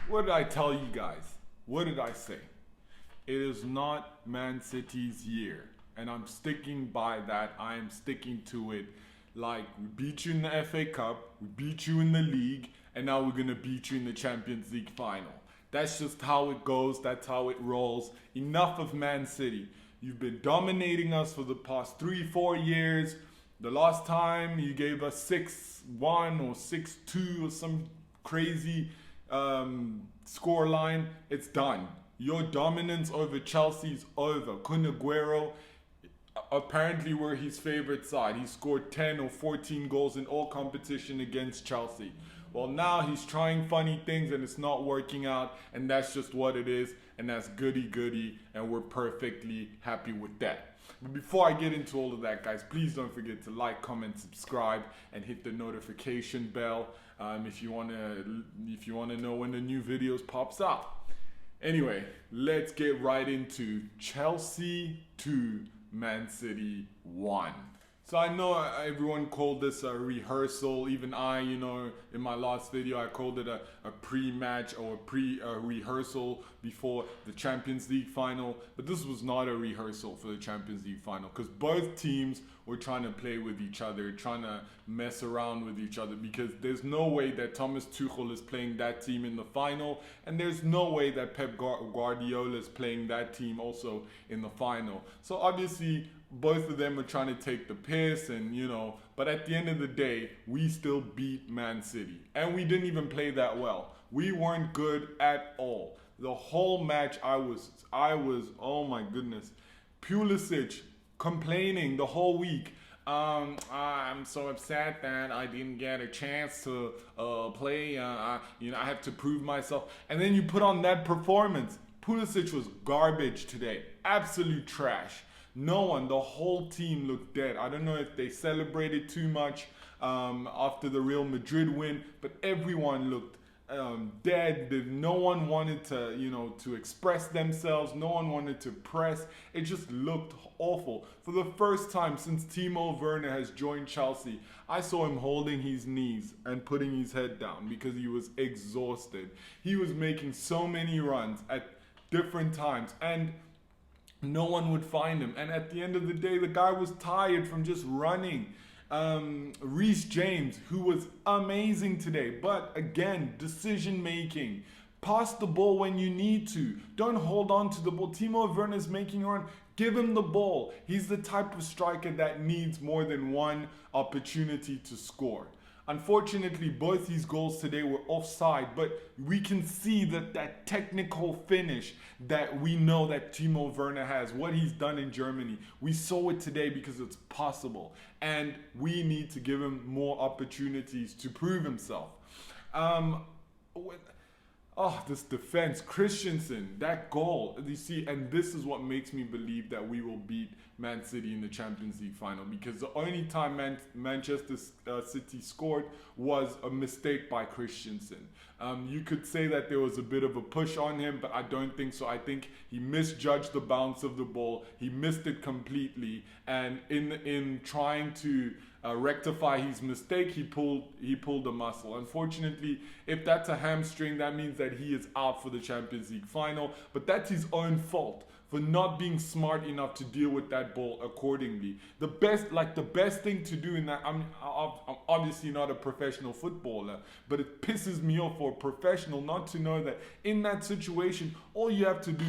What did I tell you guys? What did I say? It is not Man City's year. And I'm sticking by that. I am sticking to it. Like, we beat you in the FA Cup, we beat you in the league, and now we're going to beat you in the Champions League final. That's just how it goes. That's how it rolls. Enough of Man City. You've been dominating us for the past 3-4 years. The last time you gave us 6-1 or 6-2 or some crazy score line. It's done. Your dominance over Chelsea is over. Kun Aguero, apparently we're his favorite side. He scored 10 or 14 goals in all competition against Chelsea. Well, now he's trying funny things and it's not working out, and that's just what it is, and that's goody, and we're perfectly happy with that. But before I get into all of that, guys, please don't forget to like, comment, subscribe, and hit the notification bell if you wanna know when the new videos pops up. Anyway, let's get right into Chelsea 2, Man City 1. So I know everyone called this a rehearsal. Even I, in my last video, I called it a pre-match or a pre-rehearsal before the Champions League final. But this was not a rehearsal for the Champions League final, because both teams were trying to play with each other, trying to mess around with each other, because there's no way that Thomas Tuchel is playing that team in the final, and there's no way that Pep Guardiola is playing that team also in the final. So obviously, both of them are trying to take the piss and, but at the end of the day, we still beat Man City. And we didn't even play that well. We weren't good at all. The whole match, I was, oh my goodness, Pulisic complaining the whole week. I'm so upset that I didn't get a chance to play. I have to prove myself. And then you put on that performance. Pulisic was garbage today. Absolute trash. No one, the whole team looked dead. I don't know if they celebrated too much after the Real Madrid win, but everyone looked dead. No one wanted to, to express themselves. No one wanted to press. It just looked awful. For the first time since Timo Werner has joined Chelsea, I saw him holding his knees and putting his head down because he was exhausted. He was making so many runs at different times, and no one would find him. And at the end of the day, the guy was tired from just running. Reece James, who was amazing today, but again, decision making. Pass the ball when you need to. Don't hold on to the ball. Timo Werner is making a run. Give him the ball. He's the type of striker that needs more than one opportunity to score. Unfortunately, both these goals today were offside, but we can see that technical finish that we know that Timo Werner has, what he's done in Germany. We saw it today because it's possible, and we need to give him more opportunities to prove himself. This defense, Christensen, that goal, you see, and this is what makes me believe that we will beat Man City in the Champions League final, because the only time Manchester City scored was a mistake by Christensen. You could say that there was a bit of a push on him, but I don't think so. I think he misjudged the bounce of the ball. He missed it completely, and in trying to rectify his mistake, he pulled a muscle. Unfortunately, if that's a hamstring, that means that he is out for the Champions League final, but that's his own fault for not being smart enough to deal with that ball accordingly. The best thing to do in that, I'm obviously not a professional footballer, but it pisses me off for a professional not to know that in that situation, all you have to do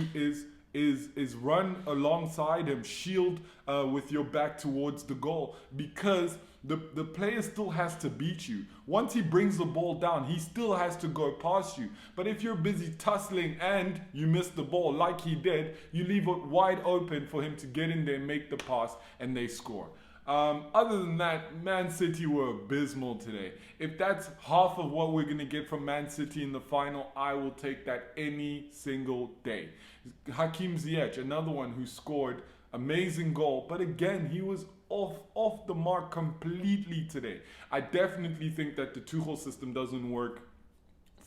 is run alongside him, shield with your back towards the goal, because the player still has to beat you. Once he brings the ball down, he still has to go past you. But if you're busy tussling and you miss the ball like he did, you leave it wide open for him to get in there and make the pass, and they score. Other than that, Man City were abysmal today. If that's half of what we're going to get from Man City in the final, I will take that any single day. Raheem Sterling, another one who scored, amazing goal, but again, he was off the mark completely today. I definitely think that the Tuchel system doesn't work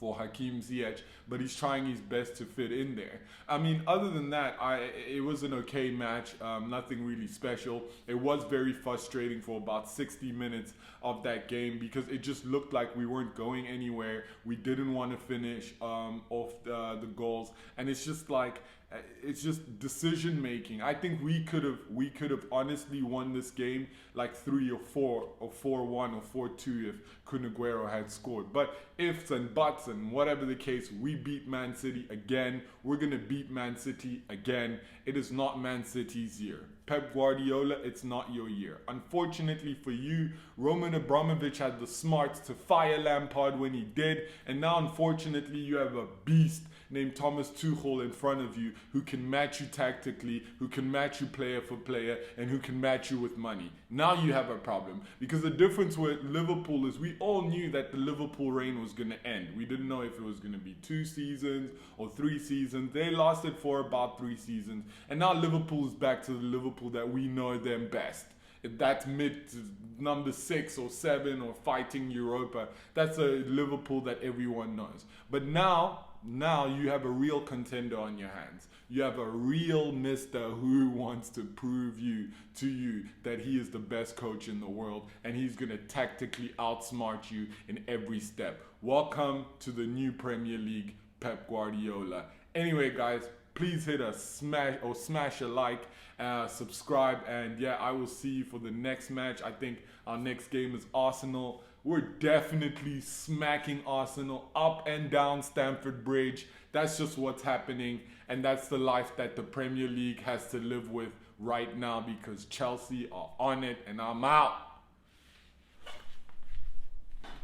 for Hakeem Ziyech, but he's trying his best to fit in there. I mean, other than that, it was an okay match, nothing really special. It was very frustrating for about 60 minutes of that game because it just looked like we weren't going anywhere. We didn't want to finish off the goals, and it's just like, it's just decision making. I think we could have honestly won this game like 3-4 or 4-1 or 4-2 if Kun Aguero had scored. But ifs and buts and whatever the case, we beat Man City again. We're gonna beat Man City again. It is not Man City's year. Pep Guardiola, it's not your year. Unfortunately for you, Roman Abramovich had the smarts to fire Lampard when he did, and now unfortunately you have a beast named Thomas Tuchel in front of you who can match you tactically, who can match you player for player, and who can match you with money. Now you have a problem, because the difference with Liverpool is we all knew that the Liverpool reign was going to end. We didn't know if it was going to be 2 seasons or 3 seasons. They lasted for about 3 seasons, and now Liverpool is back to the Liverpool that we know them best. If that's mid to number 6 or 7 or fighting Europa, that's a Liverpool that everyone knows. But now you have a real contender on your hands. You have a real mister who wants to prove to you that he is the best coach in the world, and he's going to tactically outsmart you in every step. Welcome to the new Premier League, Pep Guardiola. Anyway, guys, please hit a smash a like, subscribe, and yeah, I will see you for the next match. I think our next game is Arsenal. We're definitely smacking Arsenal up and down Stamford Bridge. That's just what's happening, and that's the life that the Premier League has to live with right now because Chelsea are on it, and I'm out.